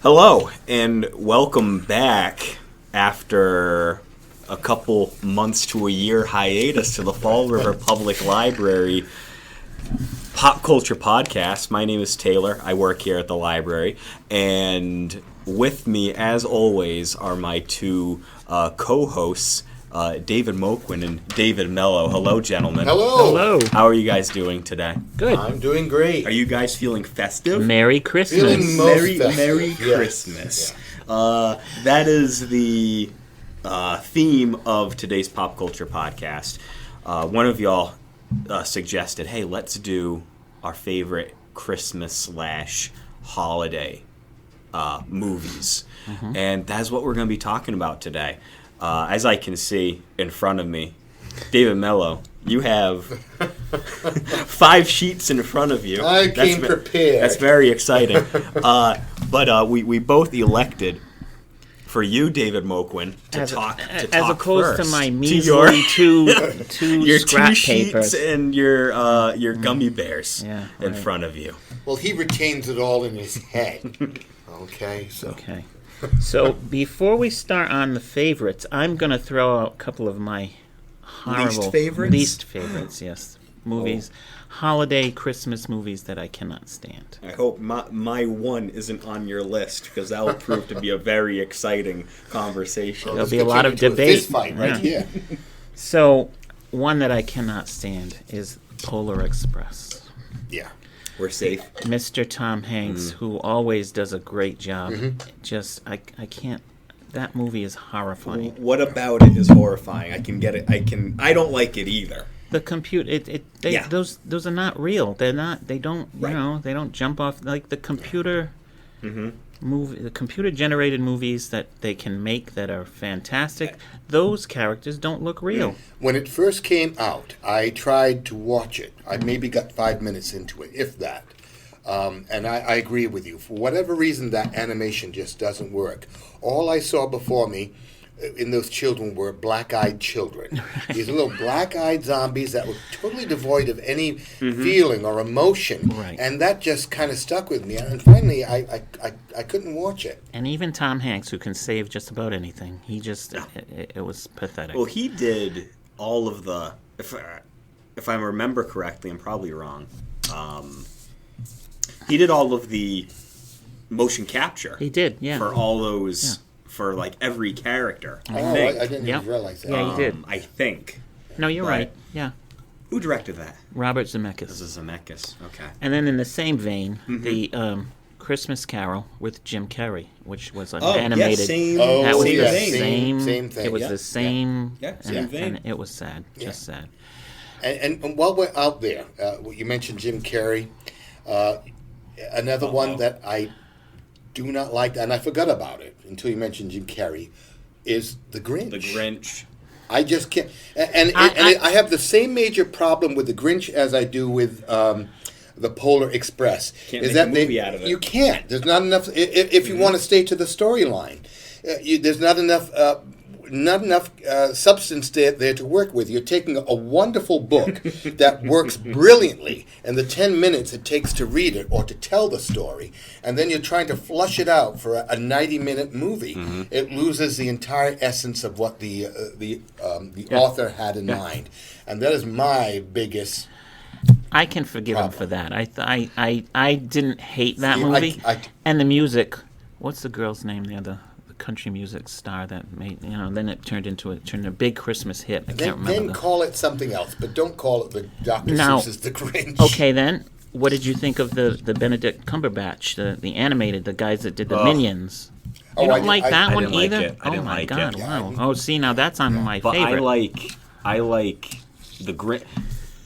Hello, and welcome back after a couple months to a year hiatus to the Fall River Public Library Pop Culture Podcast. My name is Taylor. I work here at the library, and with me, as always, are my two co-hosts, David Moquin and David Mello. Hello, gentlemen. Hello. Hello. How are you guys doing today? Good. I'm doing great. Are you guys feeling festive? Merry Christmas. Feeling Merry Yes. Christmas. That is the theme of today's Pop Culture Podcast. One of y'all suggested, hey, let's do our favorite Christmas/holiday movies. Mm-hmm. And that's what we're going to be talking about today. As I can see in front of me, David Mello, you have 5 sheets in front of you. I came prepared. That's very exciting. But we both elected for you, David Moquin, to talk as opposed first. to my measly two Your scrap 2 papers sheets and your gummy bears in front of you. Well, he retains it all in his head. Okay, So before we start on the favorites, I'm going to throw out a couple of my horrible least favorites. Yes, movies, holiday Christmas movies that I cannot stand. I hope my one isn't on your list, because that will prove to be a very exciting conversation. There'll be a lot of debate. Fist fight right here. So one that I cannot stand is Polar Express. Yeah. We're safe. Mr. Tom Hanks, who always does a great job. Just I can't. That movie is horrifying. What about it is horrifying? I can get it. I don't like it either. The computer, those are not real. They're not. They don't. Right. They don't jump off like the computer. Movie, the computer-generated movies that they can make that are fantastic. Those characters don't look real. When it first came out, I tried to watch it. I maybe got 5 minutes into it, if that. And I agree with you. For whatever reason, that animation just doesn't work. All I saw before me in those children were black-eyed children. These little black-eyed zombies that were totally devoid of any feeling or emotion. Right. And that just kind of stuck with me. And finally, I couldn't watch it. And even Tom Hanks, who can save just about anything, he just it was pathetic. Well, he did all of the. If I remember correctly, I'm probably wrong. He did all of the motion capture. He did, yeah. For all those. For like every character. I didn't even realize that. Yeah, he did. I think. No, you're right. Yeah. Who directed that? Robert Zemeckis. This is Zemeckis. Okay. And then in the same vein, the Christmas Carol with Jim Carrey, which was an animated. Yeah, same. That was same the thing. same thing. It was the same. Yeah, same vein. And it was sad. Just sad. And while we're out there, you mentioned Jim Carrey. Another one that I do not like, and I forgot about it until you mentioned Jim Carrey, is The Grinch. The Grinch. I just can't. I have the same major problem with The Grinch as I do with the Polar Express. Can't make a movie out of it. You can't. There's not enough. If you want to stay to the storyline, there's not enough. Not enough substance there to work with. You're taking a wonderful book that works brilliantly, and the 10 minutes it takes to read it or to tell the story, and then you're trying to flush it out for a 90-minute movie. It loses the entire essence of what the author had in mind, and that is my biggest. I can forgive him for that. I didn't hate that See, movie, and the music. What's the girl's name there? The country music star that made, then it turned into a big Christmas hit. I can't remember. Then call it something else, but don't call it the Dr. Seuss's The Grinch. Okay, then what did you think of the Benedict Cumberbatch, the animated, the guys that did the Minions? You don't like that one either? I didn't like it. Wow. Oh, see, now that's on my But favorite. I like The Grinch.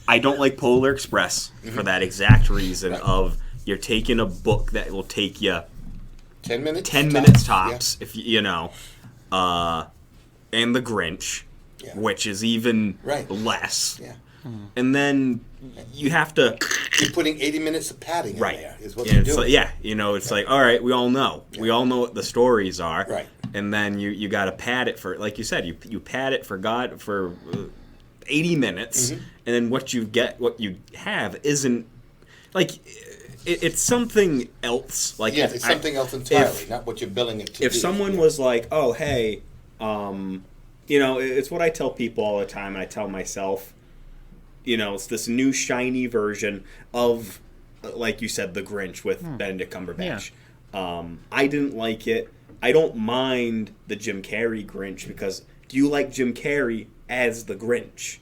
I don't like Polar Express for that exact reason of you're taking a book that will take you 10 minutes? 10 minutes tops, if and The Grinch, which is even less. Yeah. And then you have to... You're putting 80 minutes of padding in there, is what you're you're doing. It's like, all right, we all know. Yeah. We all know what the stories are. Right. And then you got to pad it for, like you said, you pad it for 80 minutes, and then what you have isn't... Like, it's something else. Like yes, it's something else entirely, not what you're billing it to If be. someone was like, oh, hey, it's what I tell people all the time, and I tell myself, it's this new shiny version of, like you said, The Grinch with Benedict Cumberbatch. Yeah. I didn't like it. I don't mind the Jim Carrey Grinch because do you like Jim Carrey as the Grinch?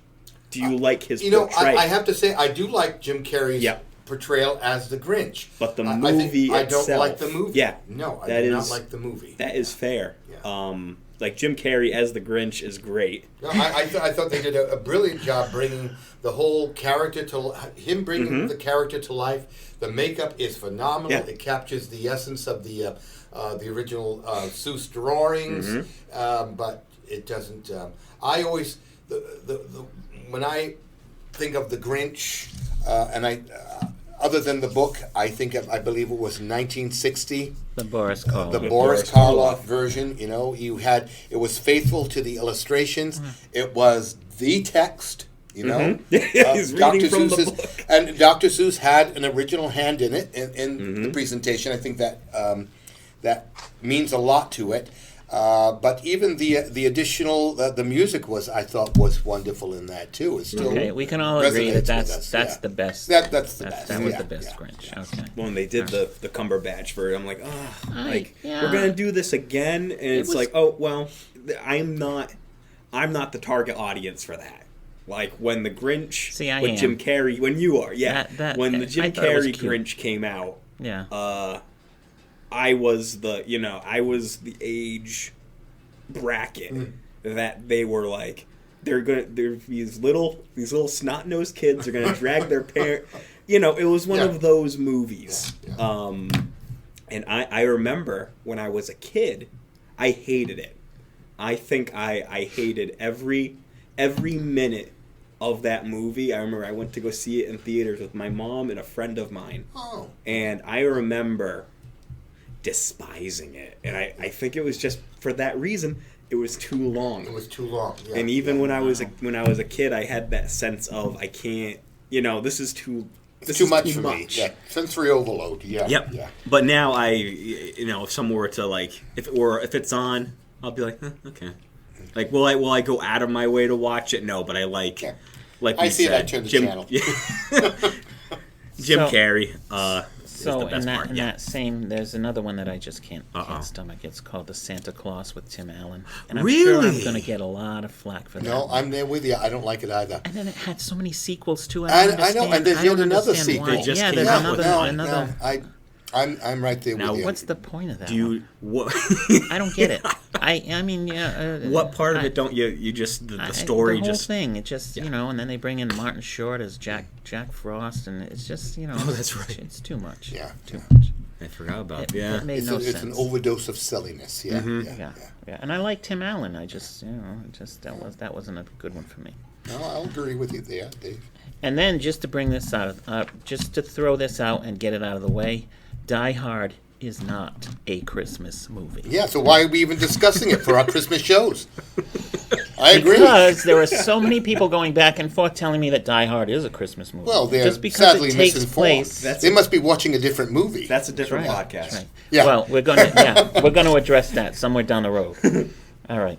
Do you like his portrayal? I have to say, I do like Jim Carrey's portrayal as the Grinch. But the movie itself... I don't like the movie. Yeah. No, I do not like the movie. That is fair. Yeah. Like, Jim Carrey as the Grinch is great. No, I thought they did a brilliant job bringing the whole character to... Him bringing the character to life. The makeup is phenomenal. Yeah. It captures the essence of the original Seuss drawings. But it doesn't... I always... when I think of the Grinch, other than the book, I believe it was 1960. The Boris Karloff. The Boris Karloff version. It was faithful to the illustrations. It was the text. He's reading from the book. And Dr. Seuss had an original hand in it in the presentation. I think that that means a lot to it. But even the additional the music I thought was wonderful in that too. It's still we can all agree that that's the best. That's the best. That was the best Grinch. Yeah. Okay. When they did the Cumberbatch version, I'm like, we're gonna do this again, and it's like, oh well, I'm not the target audience for that. Like when the Grinch with Jim Carrey, when you are, when the Jim Carrey Grinch came out, I was the age bracket that they were like, these little snot-nosed kids are gonna drag their parent. It was one of those movies. And I remember when I was a kid, I hated it. I think I hated every minute of that movie. I remember I went to go see it in theaters with my mom and a friend of mine. Oh. And I remember despising it. And I think it was just for that reason, it was too long. It was too long. Yeah. And even when I was a kid, I had that sense of I can't, this is too much for me. Yeah. Sensory overload. Yeah. Yep. Yeah. But now if someone were to if it's on, I'll be like, okay. Like, will I go out of my way to watch it? No, but I like I see that turn the channel. Jim Carrey. So in that same, there's another one that I just can't stomach. It's called The Santa Claus with Tim Allen, and I'm sure I'm going to get a lot of flack for that. No, I'm there with you. I don't like it either. And then it had so many sequels too. I know, and there's yet another sequel. There's another. I'm right there with you. Now, what's the point of that? What? I don't get it. I mean, what part of it don't you just the story? The whole thing. It just and then they bring in Martin Short as Jack Frost, and it's just Oh, that's right. It's too much. Yeah, too much. I forgot about it. It made no sense. It's an overdose of silliness. Yeah, yeah. And I like Tim Allen. I just that wasn't a good one for me. No, I'll agree with you there, Dave. And then just to bring this out, just to throw this out and get it out of the way, Die Hard is not a Christmas movie. Yeah, so why are we even discussing it for our Christmas shows? I agree. Because there are so many people going back and forth telling me that Die Hard is a Christmas movie. Well, they're just because sadly it takes misinformed. place. They must be watching a different movie. That's a different podcast. Right. Yeah. Well, we're gonna address that somewhere down the road. All right.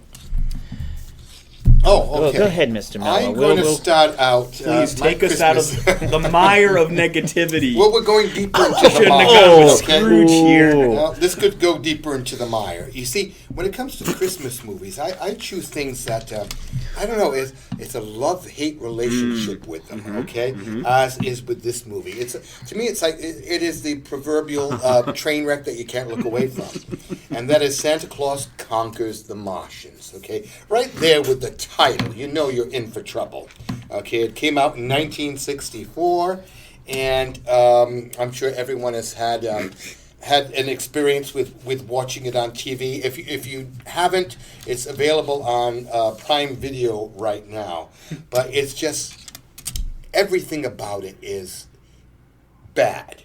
Oh, okay. Go ahead, Mr. Mello. I'm going to start out. Please take us out of the mire of negativity. Well, we're going deeper into the mire. Scrooge here. Well, this could go deeper into the mire. You see, when it comes to Christmas movies, I choose things that I don't know. It's a love-hate relationship with them. Okay, as is with this movie. To me, it's like it is the proverbial train wreck that you can't look away from, and that is Santa Claus Conquers the Martians. Okay, right there with the title, you're in for trouble. Okay, it came out in 1964, and I'm sure everyone has had an experience with watching it on TV. If you haven't, it's available on Prime Video right now. But it's just everything about it is bad.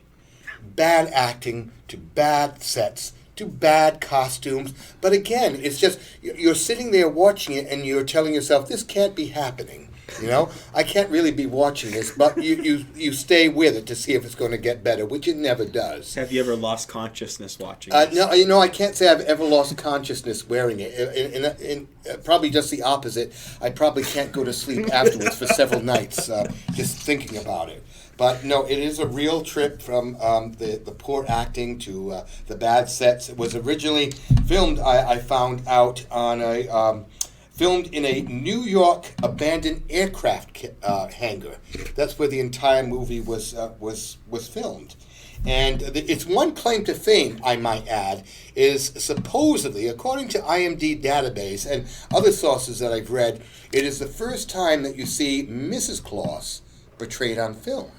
Bad acting to bad sets to bad costumes. But again, it's just you're sitting there watching it and you're telling yourself, this can't be happening. You know, I can't really be watching this, but you stay with it to see if it's going to get better, which it never does. Have you ever lost consciousness watching this? No, you know, I can't say I've ever lost consciousness wearing it. In probably just the opposite. I probably can't go to sleep afterwards for several nights just thinking about it. But no, it is a real trip from the poor acting to the bad sets. It was originally filmed, I found out, on filmed in a New York abandoned aircraft hangar. That's where the entire movie was filmed. And its one claim to fame, I might add, is supposedly, according to IMDb database and other sources that I've read, it is the first time that you see Mrs. Claus portrayed on film.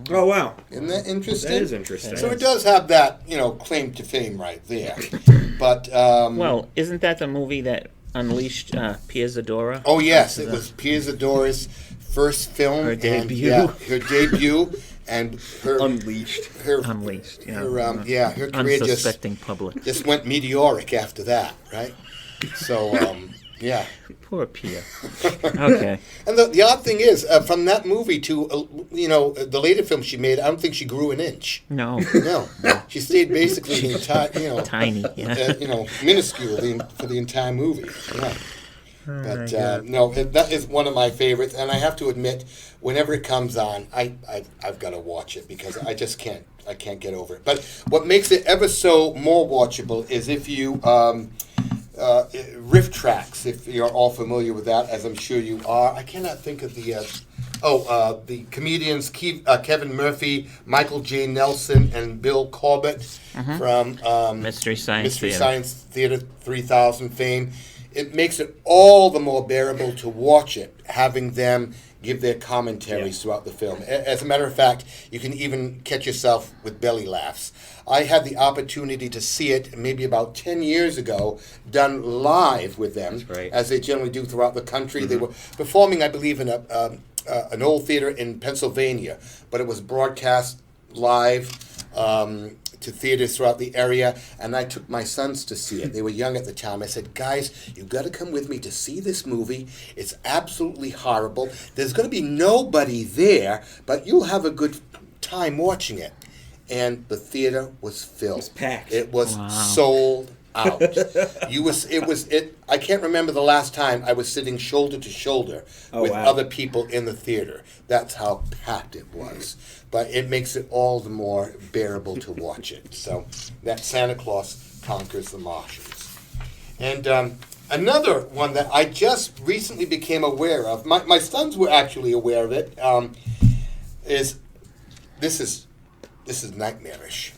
Oh, wow. Isn't that interesting? That is interesting. So it does have that, claim to fame right there. But well, isn't that the movie that unleashed Pia Zadora? Oh yes, it was Pia Zadora's first film. Her debut. Her debut, and her Unleashed. Her Yeah. her career Unsuspecting public. just went meteoric after that, right? So yeah. Poor Pia. Okay. And the odd thing is, from that movie to the later film she made, I don't think she grew an inch. No. No, she stayed basically the entire, Tiny. Yeah. minuscule for the entire movie. Yeah. Oh But no, that is one of my favorites, and I have to admit, whenever it comes on, I've got to watch it because I just can't get over it. But what makes it ever so more watchable is if you riff tracks, if you're all familiar with that, as I'm sure you are. I cannot think of the comedians Kevin Murphy, Michael J. Nelson, and Bill Corbett from Mystery Science Theater 3000 fame. It makes it all the more bearable to watch it, having them give their commentaries throughout the film. As a matter of fact, you can even catch yourself with belly laughs. I had the opportunity to see it maybe about 10 years ago, done live with them, as they generally do throughout the country. Mm-hmm. They were performing, I believe, in an old theater in Pennsylvania, but it was broadcast live to theaters throughout the area, and I took my sons to see it. They were young at the time. I said, guys, you've got to come with me to see this movie. It's absolutely horrible. There's going to be nobody there, but you'll have a good time watching it. And the theater was filled. It was packed. It was sold out. I can't remember the last time I was sitting shoulder to shoulder with other people in the theater. That's how packed it was. But it makes it all the more bearable to watch it. So that Santa Claus Conquers the Martians. And another one that I just recently became aware of, my sons were actually aware of it, is this is nightmarish.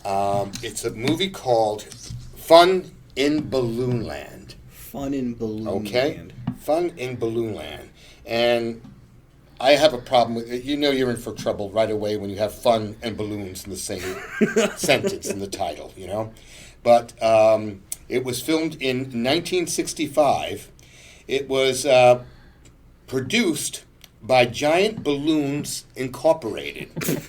It's a movie called Fun in Balloon Land. Fun in Balloon Land. Fun in Balloon Land. And I have a problem with it. You're in for trouble right away when you have fun and balloons in the same sentence in the title, But it was filmed in 1965. It was produced by Giant Balloons Incorporated.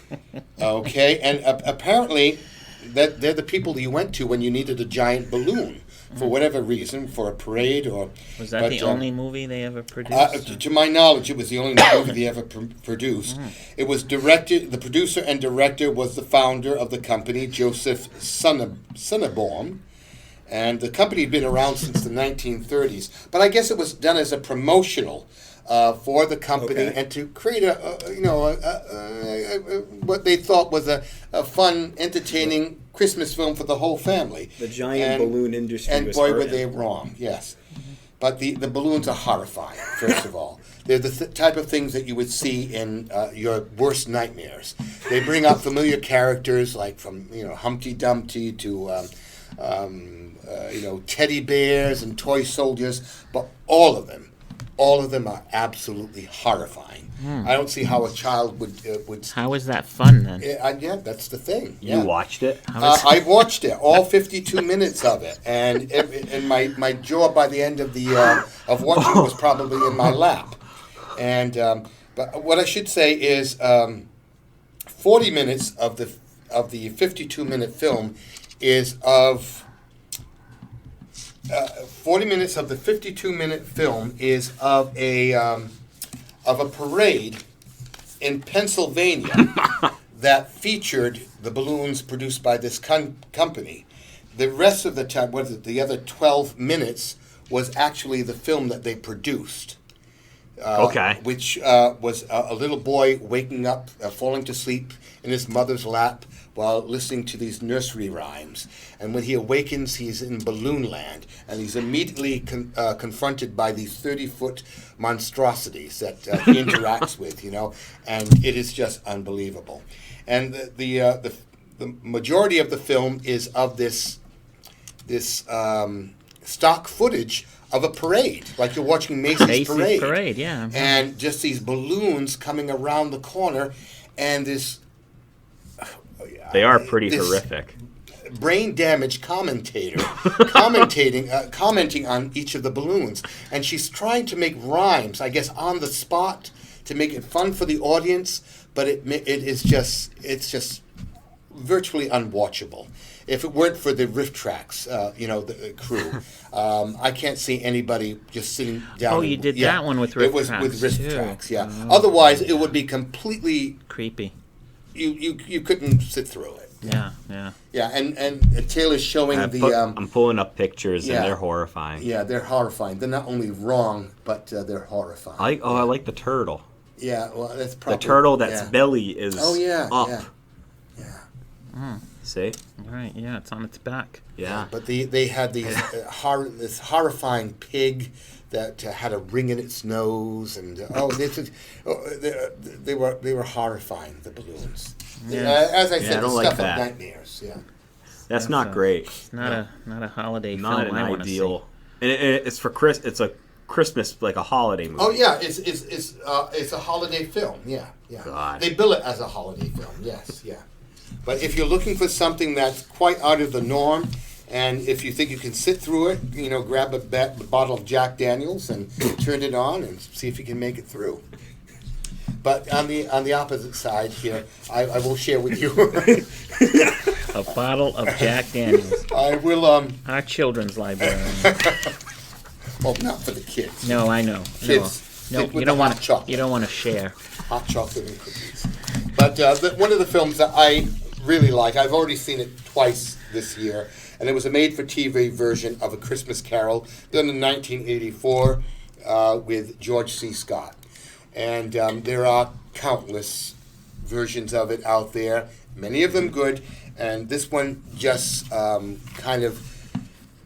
Okay, and apparently they're the people you went to when you needed a giant balloon for whatever reason, for a parade or. Was that the only movie they ever produced? To my knowledge, it was the only movie they ever produced. It was directed. The producer and director was the founder of the company, Joseph Sonneborn. And the company had been around since the 1930s. But I guess it was done as a promotional for the company and to create what they thought was a fun, entertaining Christmas film for the whole family. The giant balloon industry and was boy, were they wrong, yes. But the balloons are horrifying, first of all. They're the type of things that you would see in your worst nightmares. They bring out familiar characters like from Humpty Dumpty to teddy bears and toy soldiers, but all of them are absolutely horrifying. I don't see how a child would. How is that fun then? Yeah, that's the thing. You watched it? I watched it, all 52 minutes of it, and my jaw by the end of of watching it was probably in my lap. And but what I should say is, 40 minutes of the 52-minute film is of. 40 minutes of the 52-minute film is of a of a parade in Pennsylvania that featured the balloons produced by this company. The rest of the time, the other 12 minutes, was actually the film that they produced. Which was a little boy waking up, falling to sleep in his mother's lap while listening to these nursery rhymes. And when he awakens, he's in balloon land, and he's immediately confronted by these 30-foot monstrosities that he interacts with, and it is just unbelievable. And the majority of the film is of this stock footage of a parade, like you're watching Macy's parade. Yeah. And just these balloons coming around the corner, and this... They are pretty horrific. Brain damaged commenting on each of the balloons. And she's trying to make rhymes, I guess, on the spot to make it fun for the audience, but it's just virtually unwatchable. If it weren't for the riff tracks, the crew, I can't see anybody just sitting down. Oh, you did that one with riff tracks. It was with riff tracks, yeah. Oh. Otherwise, it would be completely creepy. You couldn't sit through it. Yeah. Yeah, and Taylor's showing I'm pulling up pictures, and they're horrifying. Yeah, they're horrifying. They're not only wrong, but they're horrifying. I like the turtle. Yeah, well, that's probably... The turtle that's belly is up. Yeah. See? Right, yeah, it's on its back. Yeah. But they had these this horrifying pig that had a ring in its nose, and they were horrifying, the balloons. Yeah. As I said, I don't the like stuff that. of nightmares. Yeah. That's not great. It's not a holiday Not film. an I want to ideal. see. And it's for It's a Christmas, like a holiday movie. Oh yeah, it's a holiday film. Yeah. God. They bill it as a holiday film. Yes, yeah. But if you're looking for something that's quite out of the norm, and if you think you can sit through it, grab a bottle of Jack Daniels and turn it on and see if you can make it through. But on the opposite side here, I will share with you a bottle of Jack Daniels. I will. Our children's library. Well, not for the kids. No, I know. Kids, no, you don't want to. You don't want to share hot chocolate and cookies. But one of the films that I really like, I've already seen it twice this year, and it was a made-for-TV version of A Christmas Carol done in 1984 with George C. Scott. And there are countless versions of it out there, many of them good, and this one just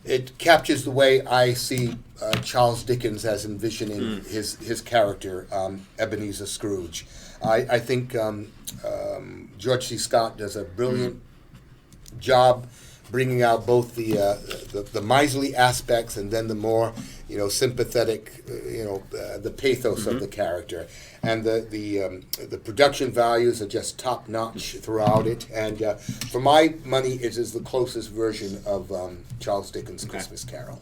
it captures the way I see Charles Dickens as envisioning his character, Ebenezer Scrooge. I think George C. Scott does a brilliant job bringing out both the miserly aspects and then the more sympathetic, the pathos of the character, and the production values are just top notch throughout it. And for my money, it is the closest version of Charles Dickens' Christmas Carol.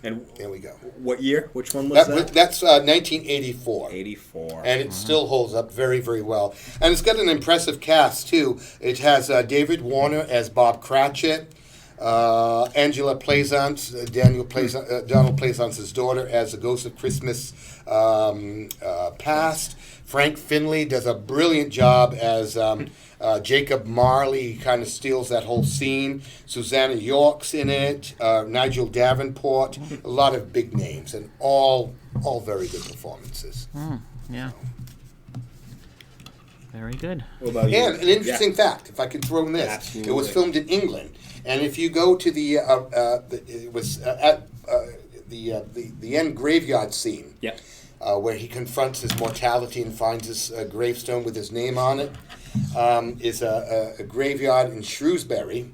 And there we go. What year? Which one was that? That's 1984. 84. And it still holds up very, very well. And it's got an impressive cast, too. It has David Warner as Bob Cratchit, Angela Plaisance, Donald Plaisance's daughter as the Ghost of Christmas Past. Frank Finley does a brilliant job as Jacob Marley. He kind of steals that whole scene. Susanna York's in it. Nigel Davenport. A lot of big names, and all very good performances. Yeah. Very good. What about you? And an interesting fact, if I could throw in this, Absolutely. It was filmed in England, and if you go to it was at the end graveyard scene. Yep. Where he confronts his mortality and finds his gravestone with his name on it, is a graveyard in Shrewsbury.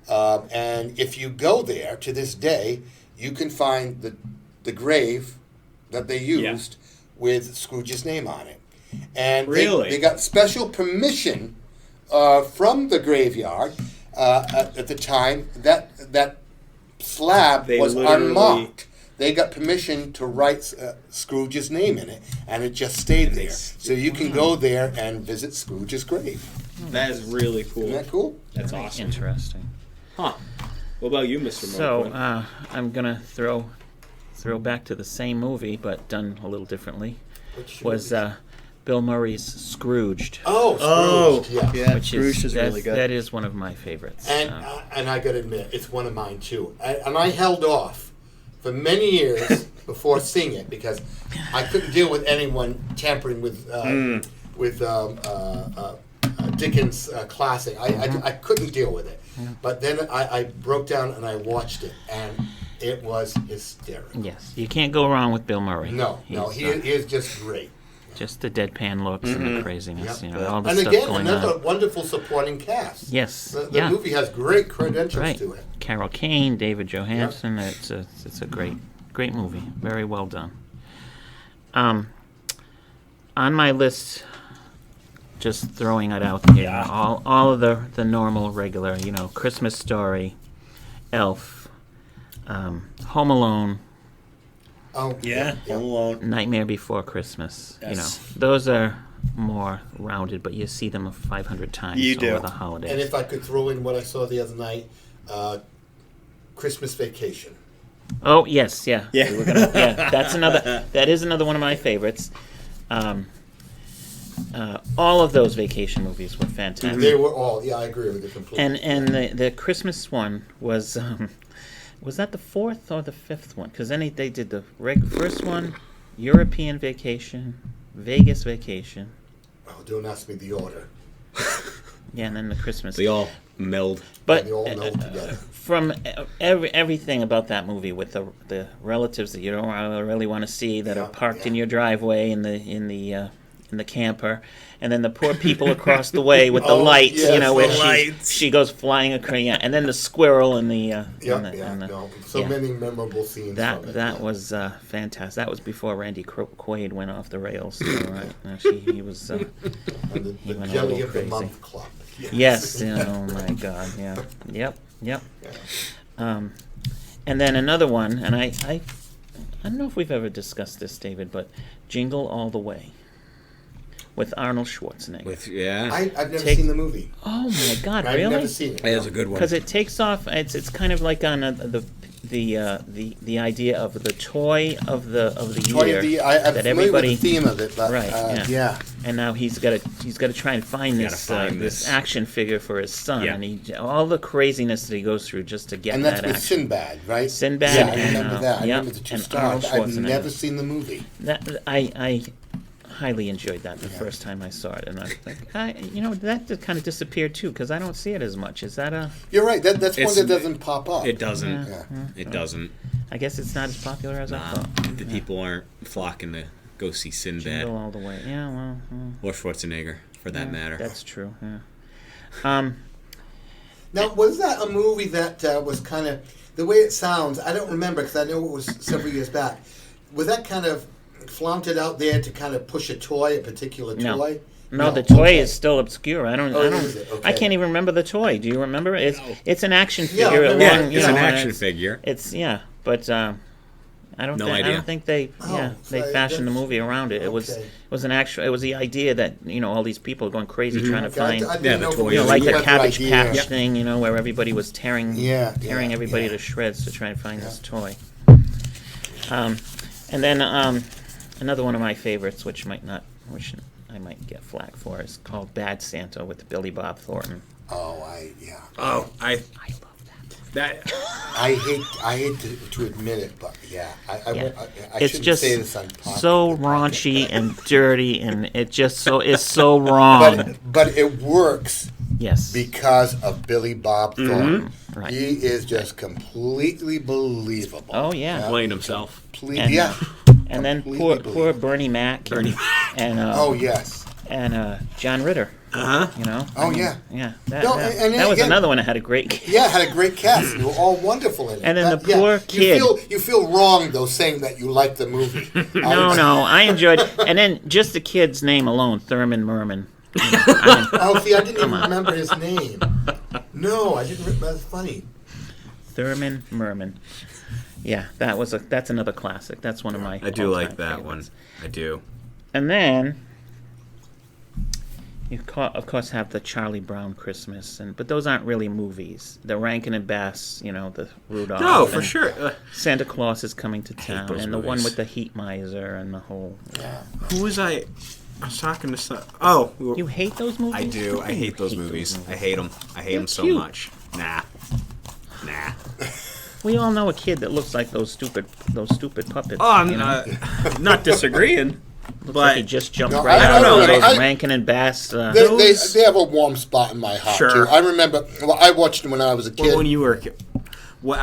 And if you go there to this day, you can find the grave that they used with Scrooge's name on it. And really? they got special permission from the graveyard at the time that slab was unmarked. They got permission to write Scrooge's name in it, and it just stayed there. So you can go there and visit Scrooge's grave. That is really cool. Isn't that cool? That's awesome. Interesting. Huh. What about you, Mr. So Moquin? I'm gonna throw throw back to the same movie but done a little differently, Which was Bill Murray's Scrooged. Oh, Scrooged, yeah. Which Scrooged is really good. That is one of my favorites. And I got to admit, it's one of mine too. And I held off for many years before seeing it because I couldn't deal with anyone tampering with Dickens' classic. I couldn't deal with it. But then I broke down and I watched it, and it was hysterical. Yes, you can't go wrong with Bill Murray. No, he is just great. Just the deadpan looks and the craziness, Yep. all the and stuff again, going another on. wonderful supporting cast. Yes, The movie has great credentials to it. Carol Kane, David Johansen. It's a great movie. Very well done. On my list, just throwing it out there, all of the normal, regular, Christmas Story, Elf, Home Alone. Oh, Yeah, Home Alone. Nightmare Before Christmas. Yes. Those are more rounded, but you see them 500 times You do. over the holidays. And if I could throw in what I saw the other night, Christmas Vacation. Oh yes, yeah. Yeah. That is another one of my favorites. All of those vacation movies were fantastic. They were all, I agree with you completely. And the Christmas one was that the fourth or the fifth one? Because then they did the first one, European Vacation, Vegas Vacation. Oh, don't ask me the order. Yeah, and then the Christmas. They all meld. But They all meld together. from everything about that movie, with the relatives that you don't really want to see that are parked in your driveway in the camper, and then the poor people across the way with the lights, yes, where the she goes flying across, and then the squirrel and the many memorable scenes. from it. that was fantastic. That was before Randy Quaid went off the rails. So, right? He was And the went a Jelly little of the crazy. Month Club. Yes. Oh my God. Yeah. Yep. And then another one, and I don't know if we've ever discussed this, David, but Jingle All the Way with Arnold Schwarzenegger. I've never seen the movie. Oh my God! I've Really? never seen it. That is a good one. Because it takes off. It's kind of like on the idea of the toy of the year. I'm that familiar everybody, with the theme of it, but right? yeah. And now he's got to try and find this action figure for his son, Yeah. and all the craziness that he goes through just to get And that that's with action. Sinbad, right? Sinbad. Yeah, I and, remember that. I remember the two and stars. Arnold I've Schwarzenegger. never seen the movie. I highly enjoyed that the first time I saw it, and I was like, that just kind of disappeared too because I don't see it as much. Is that a? You're right. That's one It's- that doesn't pop up. It doesn't. Yeah. It doesn't. I guess it's not as popular as I thought. The people aren't flocking to go see Sinbad Jingle all the way. Yeah, well, or Schwarzenegger, for that matter. that's true. Yeah. Now, was that a movie that was kind of the way it sounds? I don't remember because I know it was several years back. Was that kind of flaunted out there to kind of push a particular No. toy? No, the toy is still obscure. I don't. is it? Okay. I can't even remember the toy. Do you remember? It's an action Yeah, figure. I remember Yeah, that. it's an and action figure. It's but I don't. No think, I idea. don't think they. Oh, they so fashioned the that's- movie around it. It was. okay. It was an actual. It was the idea that all these people are going crazy trying to find. I didn't Yeah, know the if toy. it was Like a the clever Cabbage idea. Patch thing, where everybody was tearing everybody yeah. to shreds to try and find this toy. And then another one of my favorites, which I might get flack for, is called Bad Santa with Billy Bob Thornton. Oh, Oh, I love that. I hate to admit it, but I It's shouldn't just say this on podcast. so raunchy and dirty, and it just is so wrong. But it works Yes. because of Billy Bob Thornton. Right. He is just completely believable. Oh yeah. Playing himself. And, yeah. And then Completely poor Bernie Mac. And Oh yes. and John Ritter. Oh yeah. Yeah. No, and That was again- another one that had a great. Yeah, it had a great cast. They were all wonderful in it. And then But, the poor kid. You feel wrong though saying that you like the movie. No, I enjoyed. And then just the kid's name alone, Thurman Merman. Oh, see, I didn't even remember his name. No, I didn't. That's funny. Thurman Merman. Yeah, that's another classic. That's one of my. I do like all-time that favorites. one. I do. And then, of course, have the Charlie Brown Christmas, but those aren't really movies. The Rankin and Bass, the Rudolph. No, for sure. Santa Claus is Coming to Town, and movies. the one with the Heat Miser and the whole. Who was I? I was talking to some. Oh, You hate those movies? I do. I hate those movies. I hate them. I hate them so cute. much. Nah. We all know a kid that looks like those stupid puppets. Oh, I'm not disagreeing. Looks but like he just jumped No, right I out don't of know. those Rankin and Bass. They have a warm spot in my heart, Sure. too. I remember, I watched them when I was a kid. Well, when you were a kid. Well,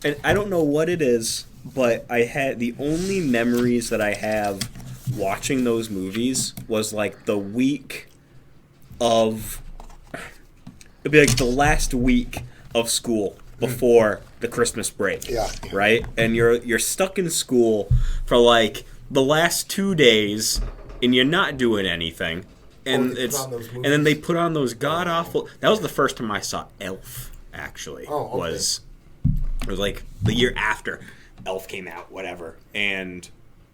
and I don't know what it is, but I had the only memories that I have watching those movies was like the week of. It'd be like the last week of school before the Christmas break. Yeah. Right? And you're stuck in school for like the last 2 days and you're not doing anything. And and then they put on those god awful. That was the first time I saw Elf, actually. Oh, okay. It was like the year after Elf came out, whatever. And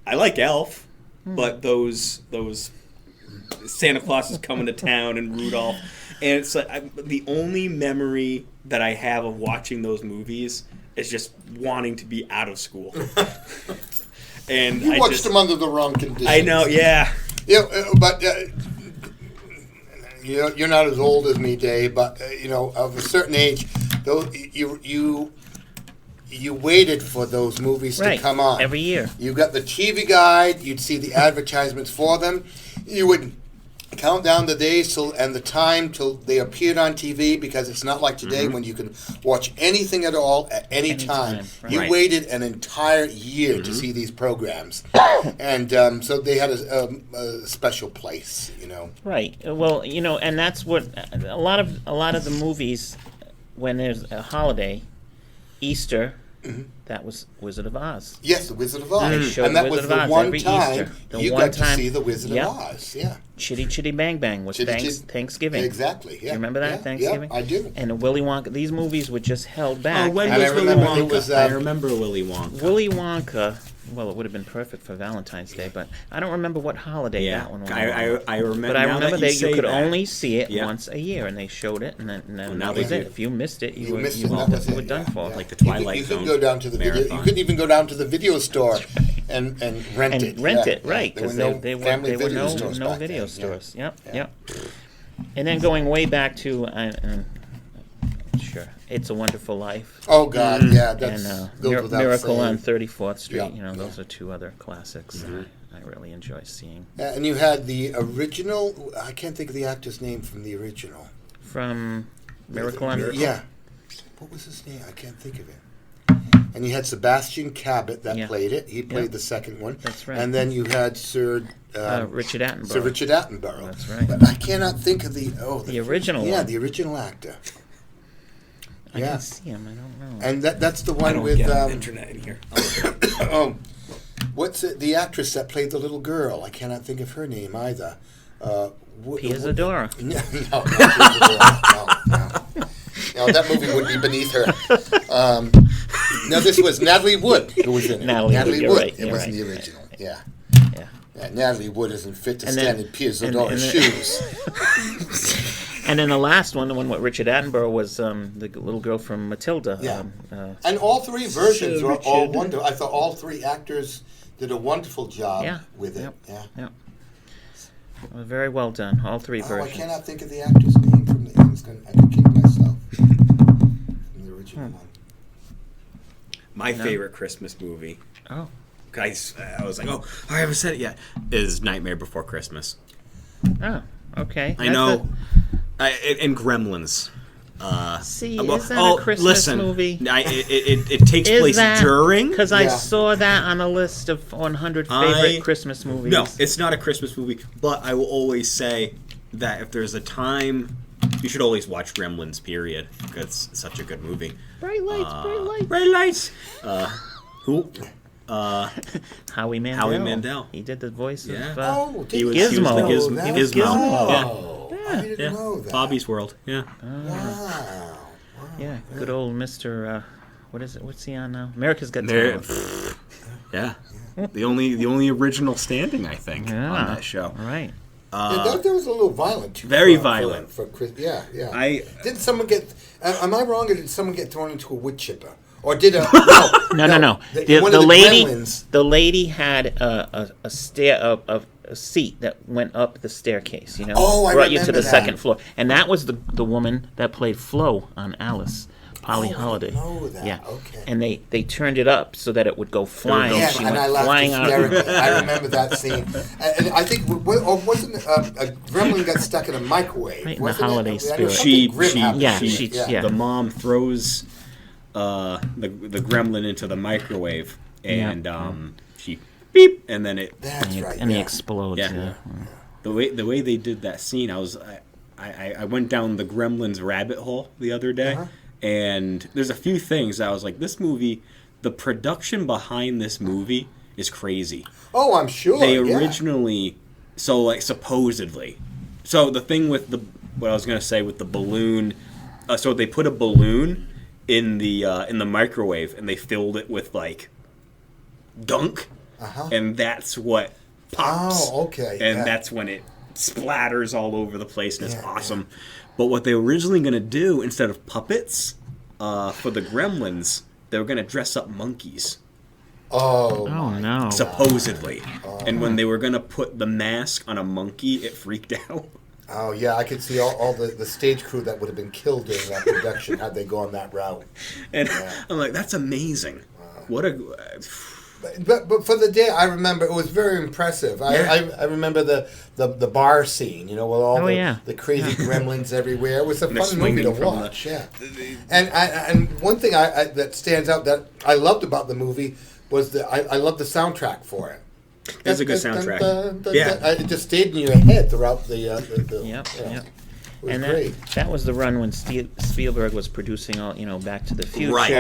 I like Elf, but those Santa Claus is Coming to Town and Rudolph. And it's like the only memory that I have of watching those movies is just wanting to be out of school. And You watched them under the wrong conditions. I know, yeah. But you're not as old as me, Dave. But of a certain age, though, you waited for those movies to come on every year. You got the TV guide. You'd see the advertisements for them. You would count down the days and the time till they appeared on TV, because it's not like today when you can watch anything at all at any time. Right. You waited an entire year to see these programs, and so they had a special place, Right. Well, and that's what a lot of the movies, when there's a holiday, Easter. That was Wizard of Oz. Yes, the Wizard of Oz. And that was Wizard the of Oz one every time Easter. you got to see the Wizard of Oz. Yeah. Chitty Chitty Bang Bang was Thanksgiving. Exactly. Yeah. Do you remember that, Yeah, Thanksgiving? Yeah, I do. And Willy Wonka. These movies were just held back. Oh, when And was I Willy remember Wonka? it was, I remember Willy Wonka. Willy Wonka. Well, it would have been perfect for Valentine's Day, but I don't remember what holiday that one was. I remember. But I remember that you could only see it once a year, and they showed it, and then now that was they it. do. If you missed it, you were were done for. Like the Twilight you Zone. couldn't go down to the video. marathon. You couldn't even go down to the video store and rent it. Right? Because there were no video stores. Yep. And then going way back to sure, It's a Wonderful Life. Oh God, yeah, that's and goes without Miracle saying. on 34th Street. Yeah, Those are two other classics that I really enjoy seeing. And you had the original. I can't think of the actor's name from the original. From Miracle on Yeah. What was his name? I can't think of it. And you had Sebastian Cabot that played it. He played the second one. That's right. And then you had Sir Richard Attenborough. Sir Richard Attenborough. That's right. But I cannot think of the original Yeah, one. the original actor. I can see him. I don't know. And that's the I one don't with get internet in here. what's it? The actress that played the little girl. I cannot think of her name either. Pia Zadora. No, that movie would be beneath her. No, this was Natalie Wood who was in it. Natalie Wood. Right, It wasn't right. the original. Yeah. Yeah. Natalie Wood isn't fit to And stand then- in Pia and Zadora's then- shoes. And then the last one, the one with Richard Attenborough, was the little girl from Matilda. Yeah. And all three versions Sir are all Richard. wonderful. I thought all three actors did a wonderful job with it. Yeah. Very well done. All three I versions. cannot think of the actor's name from the. I could kick myself from the original one. My favorite Christmas movie. Oh. Guys, I was like, I haven't said it yet. Is Nightmare Before Christmas. Oh, okay. I know. And Gremlins. See, is that a Christmas movie? It takes place during. Because I saw that on a list of 100 favorite Christmas movies. No, it's not a Christmas movie. But I will always say that if there's a time, you should always watch Gremlins. Period. It's such a good movie. Bright lights, bright lights. Who? Howie Mandel. Howie Mandel. He did the voice of he was Gizmo. Gizmo. I didn't know that. Bobby's World. Yeah. Wow. Yeah, good old Mr. What is it? What's he on now? America's Got Talent. Yeah. The only original standing, I think, on that show. Right. That was a little violent. Too, very violent. For Chris, yeah. Didn't someone get... am I wrong, or did someone get thrown into a wood chipper? Or did a... No. The lady had a seat that went up the staircase, brought you to the second floor. And that was the woman that played Flo on Alice. Polly Holiday. I know that. Yeah. Okay. And they turned it up so that it would go flying. Yeah, she and went I laughed flying out. hysterically. I remember that scene. And I think, wasn't a gremlin got stuck in a microwave? Right in the holiday spirit. The mom throws the gremlin into the microwave, and she beep, and then it. That's right. And he explodes. Yeah. The way they did that scene, I went down the Gremlins rabbit hole the other day. And there's a few things I was like, this movie, the production behind this movie is crazy. Oh, I'm sure. They originally, supposedly. So the thing with what I was going to say with the balloon, so they put a balloon in the microwave and they filled it with gunk. And that's what pops. Oh, okay. And that's when it splatters all over the place and it's awesome. Yeah. But what they were originally going to do, instead of puppets, for the Gremlins, they were going to dress up monkeys. Oh no. Supposedly. And when they were going to put the mask on a monkey, it freaked out. Oh, yeah, I could see all the stage crew that would have been killed during that production had they gone that route. And I'm like, that's amazing. Wow. What a... But for the day, I remember it was very impressive. I remember the bar scene, with all the crazy gremlins everywhere. It was a fun movie to watch. And one thing that stands out that I loved about the movie was that I loved the soundtrack for it. It's a good soundtrack. It just stayed in your head throughout the Yep. And that was the run when Spielberg was producing all, Back to the Future, Right.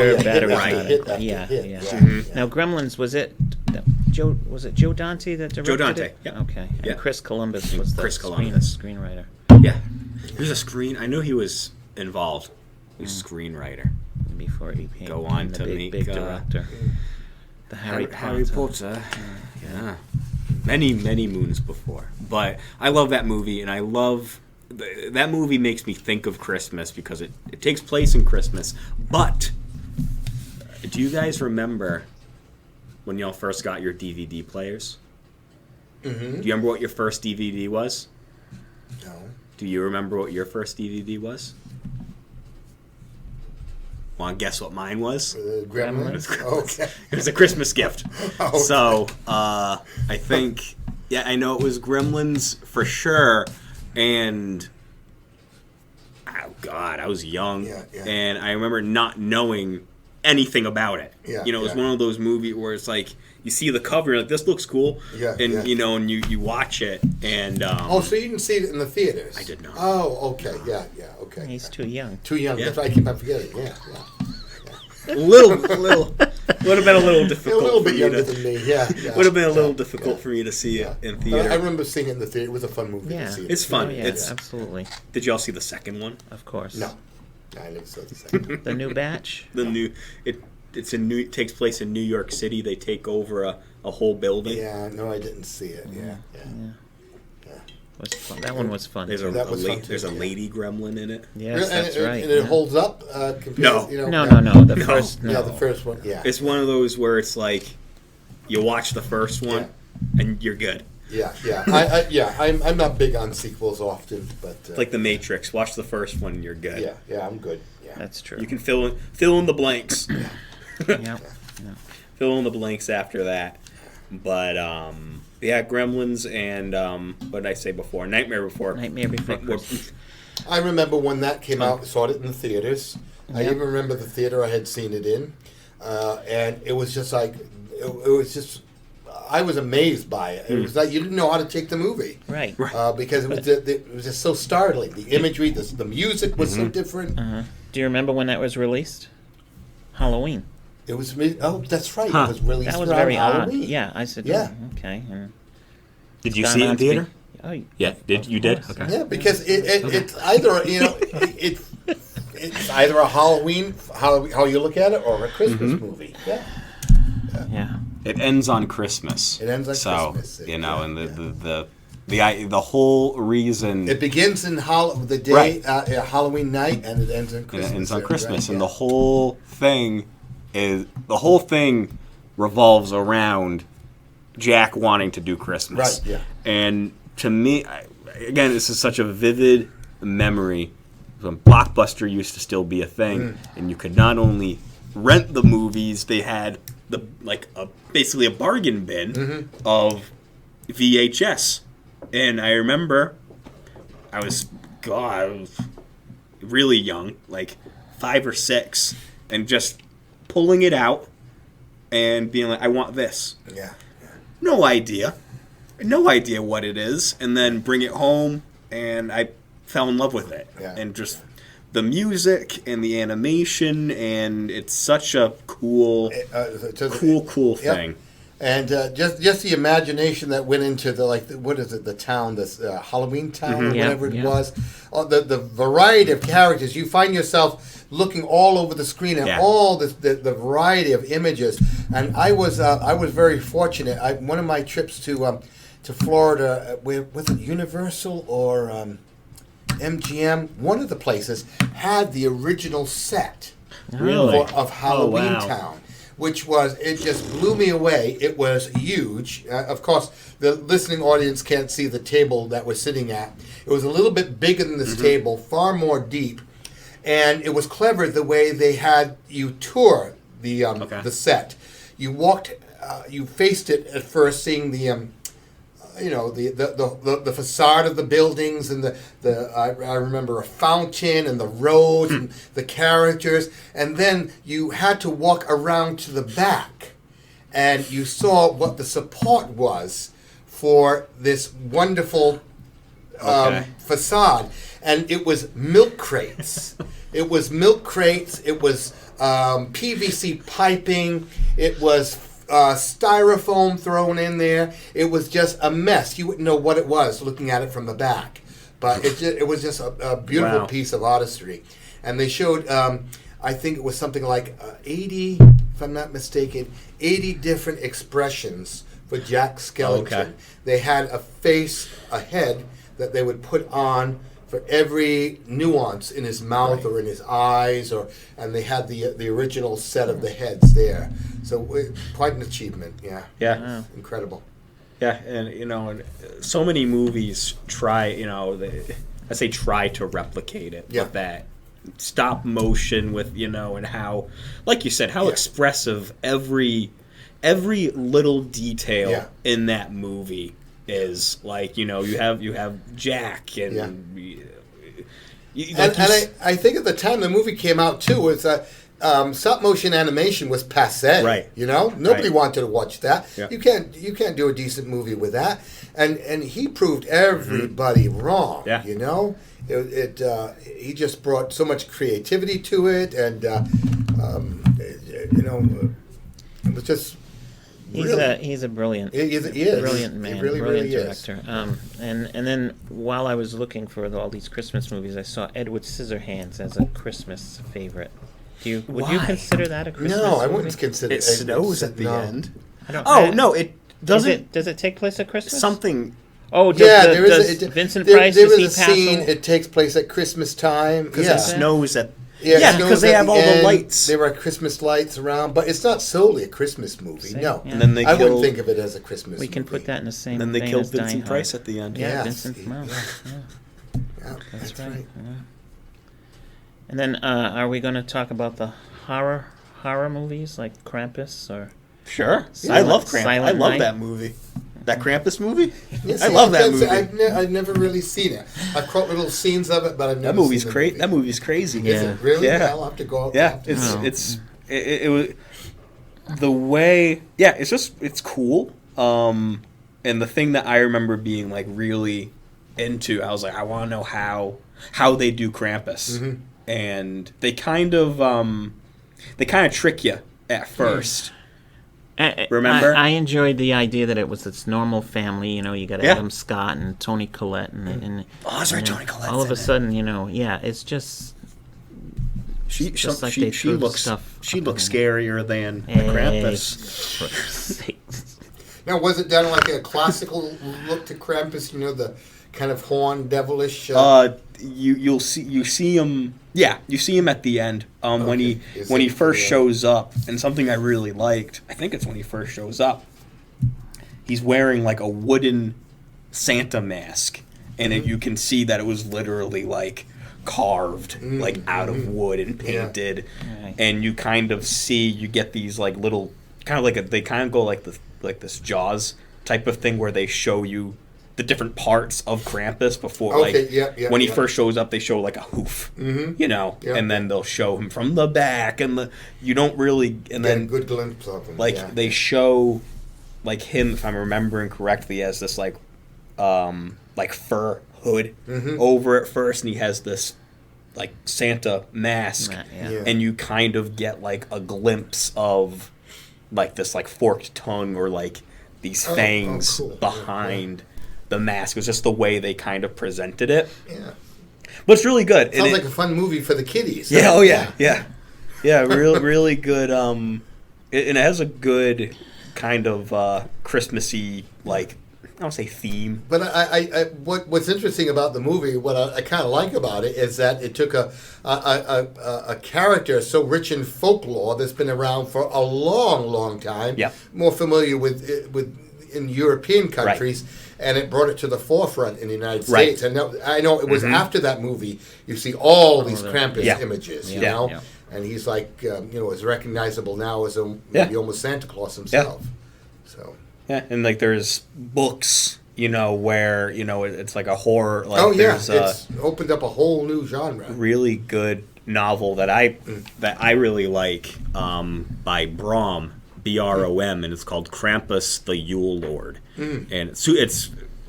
Now, Gremlins, was it Joe Dante that directed Joe Dante, it? yeah. Okay. And Chris Columbus was the screenwriter. Yeah. There's I knew he was involved. He was a screenwriter. Before he became Go on the to big director. The Harry Potter. Yeah. Many, many moons before. But I love that movie, and I love... That movie makes me think of Christmas because it takes place in Christmas. But do you guys remember when y'all first got your DVD players? Mm-hmm. Do you remember what your first DVD was? No. Do you remember what your first DVD was? Want to guess what mine was? Gremlins. Okay. It was a Christmas gift. Okay. So I think, I know it was Gremlins for sure. And, oh God, I was young, and I remember not knowing anything about it. It was one of those movies where it's like, you see the cover, and like, this looks cool, and you watch it, and... so you didn't see it in the theaters? I did not. Oh, okay, okay. He's too young. Too young, that's why I keep on forgetting, A little would have been a little difficult. A little bit younger than me, Would have been a little difficult for me to see it in theater. But I remember seeing it in the theater. It was a fun movie to see. It's fun. Absolutely. Did y'all see the second one? Of course. No, I never saw the second. The new batch. It takes place in New York City. They take over a whole building. Yeah, no, I didn't see it. Yeah. Was fun. That one was fun. There's a lady gremlin in it. Yes, that's right. And it holds up. No. The first. No. Yeah, the first one. Yeah. It's one of those where it's like you watch the first one and you're good. I'm not big on sequels often, but it's like The Matrix. Watch the first one and you're good. Yeah, I'm good. Yeah, that's true. You can fill in the blanks. Yeah. Fill in the blanks after that. But Gremlins and what did I say before? Nightmare Before Christmas. I remember when that came out. Saw it in the theaters. I even remember the theater I had seen it in, and it was just like it was just. I was amazed by it. It was like you didn't know how to take the movie, right? Because it was just so startling. The imagery, the music was so different. Do you remember when that was released? Halloween. It was. Oh, that's right. It was released. That was very Halloween. odd. Yeah, I said. Yeah. Okay. Did you see it in theater? Yeah. Did you? Did? Okay. Yeah, because it's either it's either a Halloween how you look at it or a Christmas movie. Yeah. It ends on Christmas. It ends on Christmas. So and The whole reason it begins in the day Halloween night, and it ends on Christmas. And it ends on Christmas, and the whole thing revolves around Jack wanting to do Christmas. Right. Yeah. And to me, again, this is such a vivid memory when Blockbuster used to still be a thing, and you could not only rent the movies, they had basically a bargain bin of VHS. And I remember I was really young, like 5 or 6, and just pulling it out and being like, I want this. Yeah. No idea what it is, and then bring it home, and I fell in love with it. Yeah. And just the music and the animation, and it's such a cool thing. And just the imagination that went into the town, this Halloween town, or whatever it was. The variety of characters. You find yourself looking all over the screen at all the variety of images. And I was very fortunate. One of my trips to Florida, was it Universal or MGM? One of the places had the original set of Halloween Town. Which it just blew me away. It was huge. Of course, the listening audience can't see the table that we're sitting at. It was a little bit bigger than this table, far more deep, and it was clever the way they had you tour the set. You walked, you faced it at first, seeing the facade of the buildings, and I remember a fountain and the road and the characters, and then you had to walk around to the back, and you saw what the support was for this wonderful facade, and it was milk crates. It was PVC piping. It was styrofoam thrown in there. It was just a mess. You wouldn't know what it was looking at it from the back, but it was just a beautiful piece of artistry. And they showed, I think it was something like 80, if I'm not mistaken, 80 different expressions for Jack Skellington. Okay. They had a head that they would put on for every nuance in his mouth or in his eyes, and they had the original set of the heads there. So quite an achievement, yeah. Incredible. Yeah, and so many movies try to replicate it with that stop motion with and how, like you said, how expressive every little detail in that movie is. Like you have Jack and I think at the time the movie came out too, it's stop motion animation was passé. Right. Nobody wanted to watch that. Yeah. You can't do a decent movie with that. And he proved everybody wrong. Yeah. He just brought so much creativity to it, and it was just. He's a brilliant. He is. Brilliant man. He really, brilliant really director. And then while I was looking for all these Christmas movies, I saw Edward Scissorhands as a Christmas favorite. Would you consider that a Christmas movie? No, I wouldn't consider it. It snows at the end. No, it doesn't. Does it take place at Christmas? Something. Oh, does Vincent Price? There is a scene. It takes place at Christmas time because it snows at. Yeah, because they have all the lights. There are Christmas lights around, but it's not solely a Christmas movie. No, and then I wouldn't think of it as a Christmas movie. We can put that in the same. And then they killed Vincent Price at the end. Yeah, Vincent. Yeah, that's right. Yeah. And then, are we going to talk about the horror movies like Krampus or? Sure, I love Krampus. I love that movie. That Krampus movie? Yes, I love that movie. I've never really seen it. I've caught little scenes of it, but I've never seen it. That movie's crazy. Is it really? Yeah. I'll have to go out. Yeah, it was the way. Yeah, it's cool. And the thing that I remember being like really into, I was like, I want to know how they do Krampus, and they kind of trick you at first. Remember? I enjoyed the idea that it was this normal family. You got Adam Scott and Toni Collette, and that's right, Toni Collette. All of a sudden, it's just she looks scarier than the Krampus. Now, was it done like a classical look to Krampus? You know, the kind of horn, devilish. You see him. Yeah, you see him at the end when he first shows up, and something I really liked. I think it's when he first shows up. He's wearing like a wooden Santa mask, and you can see that it was literally like carved like out of wood and painted, and you kind of see you get these like little kind of like they kind of go like this Jaws type of thing where they show you the different parts of Krampus before, when he first shows up, they show like a hoof, and then they'll show him from the back, and you don't really, and then a good glimpse of him. They show like him, if I'm remembering correctly, as this like fur hood over at first, and he has this like Santa mask, and you kind of get like a glimpse of like this like forked tongue or like these fangs behind. The mask. It was just the way they kind of presented it. Yeah. But it's really good. Sounds like a fun movie for the kiddies. Yeah, really good. And it has a good kind of Christmassy, like, I don't say theme. But what's interesting about the movie, what I kind of like about it, is that it took a character so rich in folklore that's been around for a long, long time, more familiar with in European countries, and it brought it to the forefront in the United States. And I know it was after that movie you see all these Krampus images, you know, and he's like, is recognizable now as maybe almost Santa Claus himself. So and like there's books, where it's like a horror. Like it's opened up a whole new genre. Really good novel that I really like by Brom. Brom, and it's called Krampus the Yule Lord, and it's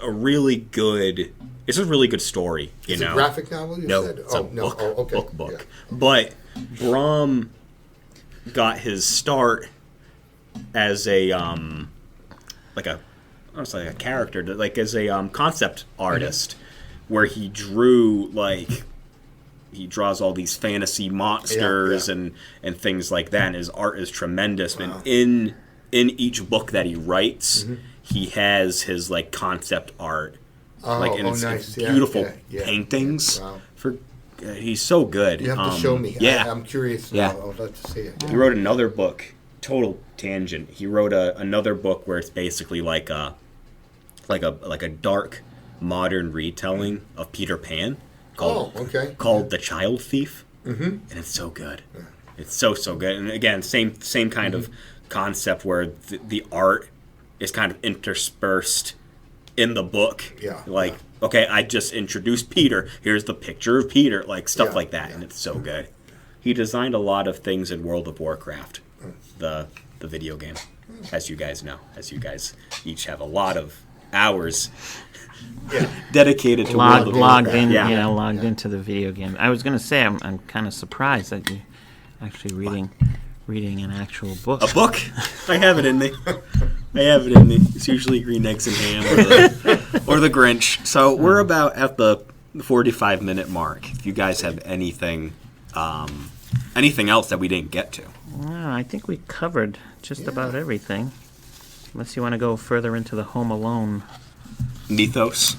a really good story. It's a graphic novel. You said? It's a book. Yeah. But Brom got his start as a character, like as a concept artist, where he drew he draws all these fantasy monsters and things like that, and his art is tremendous. Wow. And in each book that he writes, he has his like concept art, it's beautiful paintings. Wow. He's so good. You have to show me. I'm curious. Now. I would like to see it. He wrote another book. Total tangent. He wrote another book where it's basically like a dark modern retelling of Peter Pan. Called The Child Thief, and it's so good. Yeah. It's so good. And again, same kind of concept where the art is kind of interspersed in the book. Yeah. Okay, I just introduced Peter. Here's the picture of Peter, like stuff like that, and it's so good. He designed a lot of things in World of Warcraft, the video game, as you guys know, as you guys each have a lot of hours. Dedicated to logged into the video game. I was going to say I'm kind of surprised that you actually reading an actual book. A book? I have it in me. It's usually Green Eggs and Ham or the Grinch. So we're about at the 45-minute mark. If you guys have anything else that we didn't get to. Well, I think we covered just about everything. Unless you want to go further into the Home Alone mythos.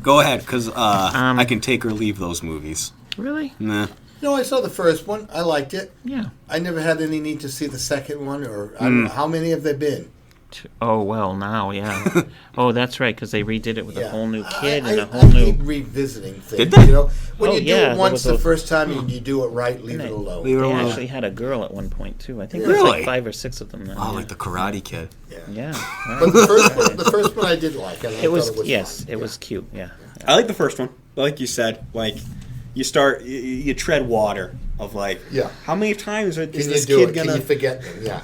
Go ahead, because I can take or leave those movies. Really? Nah. No, I saw the first one. I liked it. Yeah. I never had any need to see the second one, or I don't know, how many have there been? Oh, well, now, yeah. Oh, that's right, because they redid it with a whole new kid and a whole new... I keep revisiting things. Did they? When you do it once the first time, you do it right, leave it alone. They actually had a girl at one point, too. I think there's like 5 or 6 of them now. Oh, like the Karate Kid. Yeah. But the first one I did like. And it was cute, yeah. I like the first one. Like you said, you tread water of how many times is this kid going to... Can you forget them? Yeah.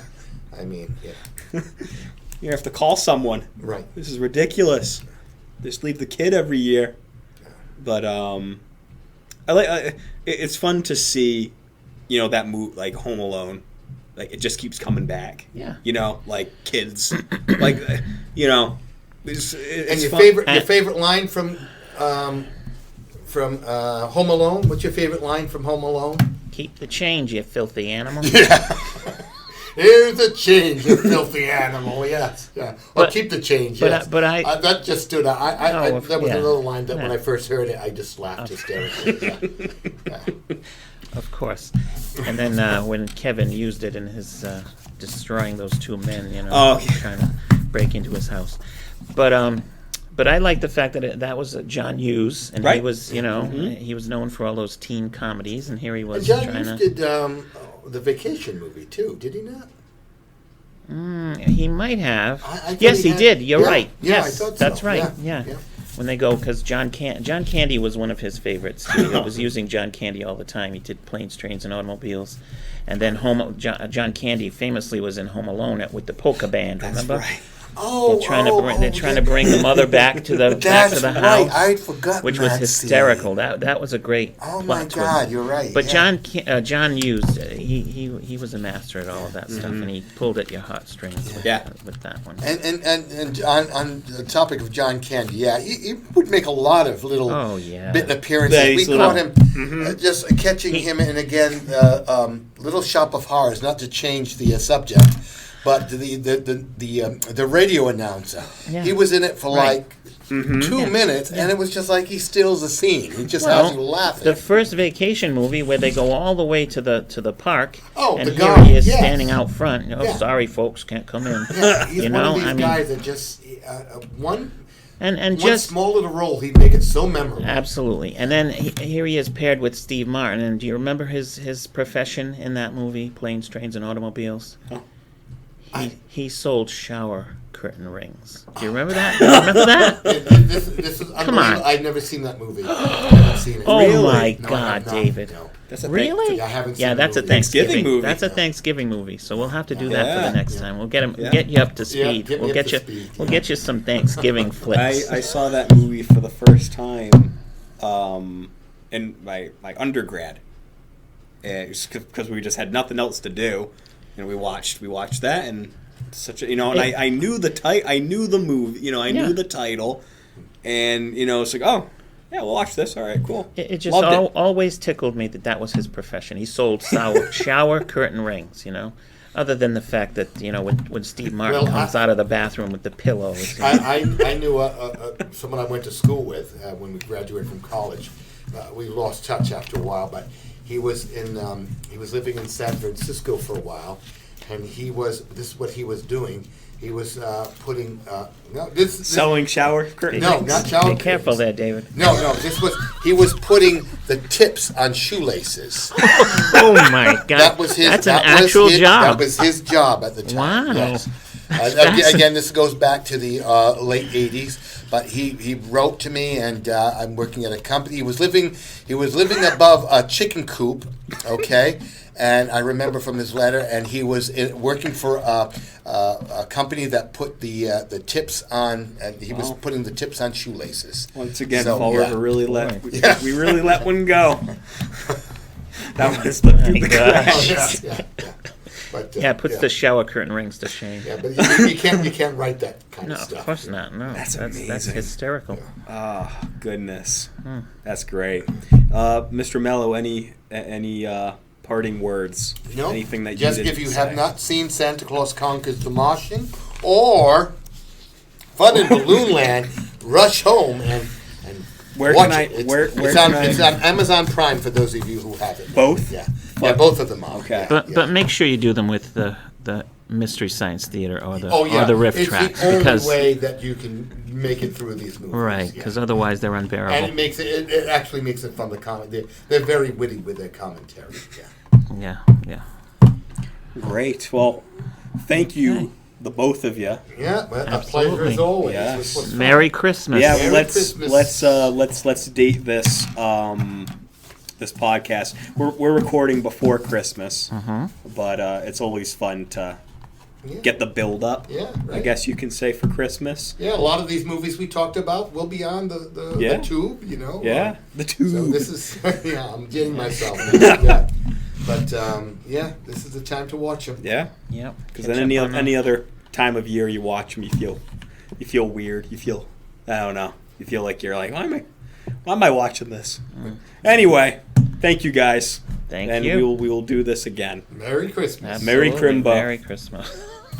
I mean, yeah. You have to call someone. Right. This is ridiculous. Just leave the kid every year. But it's fun to see, that movie like Home Alone, like it just keeps coming back. Yeah. Like kids, like it's and your fun. your favorite line from Home Alone? What's your favorite line from Home Alone? Keep the change, you filthy animal. Yeah. Here's a change, you filthy animal. Yes, yeah. Or keep the change. Yes. But that just stood out. That was another line that when I first heard it, I just laughed hysterically. Yeah. Of course. And then when Kevin used it in his destroying those two men, trying to break into his house. But I like the fact that that was John Hughes, and he was, he was known for all those teen comedies, and here he was and John Hughes did the Vacation movie too, did he not? He might have. Yes, he did. You're right. Yeah, yes, I thought that's so. right. Yeah. When they go, because John Candy was one of his favorites. He was using John Candy all the time. He did Planes, Trains, and Automobiles, and then John Candy famously was in Home Alone with the polka band. Remember? That's right. They're trying to bring the mother back to the house. I'd forgotten which was hysterical. Scene. That was a great. Oh plot my God, twist. You're right. But John Hughes, he was a master at all of that stuff, and he pulled at your heartstrings with that one. And on the topic of John Candy, he would make a lot of little bit appearances. We caught him just catching him in again Little Shop of Horrors, not to change the subject. But the radio announcer, he was in it for like 2 minutes, and it was just like he steals the scene. He just has you laughing. The first Vacation movie where they go all the way to the park, and here he is standing out front. Sorry, folks, can't come in. Yeah, he's one of these guys that just one small little role, he'd make it so memorable. Absolutely. And then here he is paired with Steve Martin. And do you remember his profession in that movie, Planes, Trains, and Automobiles? Oh. He sold shower curtain rings. Do you remember that? This is unbelievable. Come on. I've never seen that movie. I haven't seen it. Oh, really? My God, David. No. Really? I haven't seen that's a Thanksgiving movie. That's a Thanksgiving movie. So we'll have to do that for the next time. We'll get you up to speed. We'll get you some Thanksgiving flicks. I saw that movie for the first time in my undergrad. Because we just had nothing else to do. And we watched that, and such a, and I knew the I knew the movie, I knew the title, and it's like, oh yeah, we'll watch this. All right, cool. It just always tickled me that was his profession. He sold shower curtain rings. Other than the fact that when Steve Martin comes out of the bathroom with the pillows. I knew someone I went to school with when we graduated from college. We lost touch after a while, but. He was living in San Francisco for a while, and this is what he was doing. He was putting selling shower curtains. No, not shower curtains. Be careful there, David. No, he was putting the tips on shoelaces. Oh my God! That's an actual job. That was his job at the time. Wow. Yes. Again, this goes back to the late '80s. But he wrote to me, and I'm working at a company. He was living above a chicken coop, okay. And I remember from his letter, and he was working for a company that put the tips on, and he was putting the tips on shoelaces. Once again, Fall River really we really let one go. That was the crash. But, it puts the shower curtain rings to shame. Yeah, but you can't write that kind of stuff. No, of course not. No, that's amazing. That's hysterical. Oh goodness, that's great. Mr. Mello, any parting words? No. Anything that just if you have not seen Santa Claus Conquers the Martian or Fun in Balloon Land, rush home and watch it. It's on Amazon Prime for those of you who have it. Both? Yeah. Yeah, both of them are. Okay. But make sure you do them with the Mystery Science Theater or the riff tracks. It's the only way that you can make it through these movies. Right, because otherwise they're unbearable. And it actually makes it fun to comment. They're very witty with their commentary. Yeah. Great. Well, thank you, the both of you. Yeah, a pleasure as always. Yes. Merry Christmas. Yeah, let's date this. This podcast. We're recording before Christmas, but it's always fun to get the build up. Yeah, right. I guess you can say for Christmas. Yeah, a lot of these movies we talked about will be on the tube. Yeah, the tube. So this is I'm getting myself. Yeah. But this is the time to watch them. Yeah. Yep. Because then any other time of year you watch them, you feel weird. You feel I don't know. You feel like you're like why am I watching this? Anyway, thank you guys. Thank and you. we will do this again. Merry Christmas. Merry Absolutely. Crimba. Merry Christmas.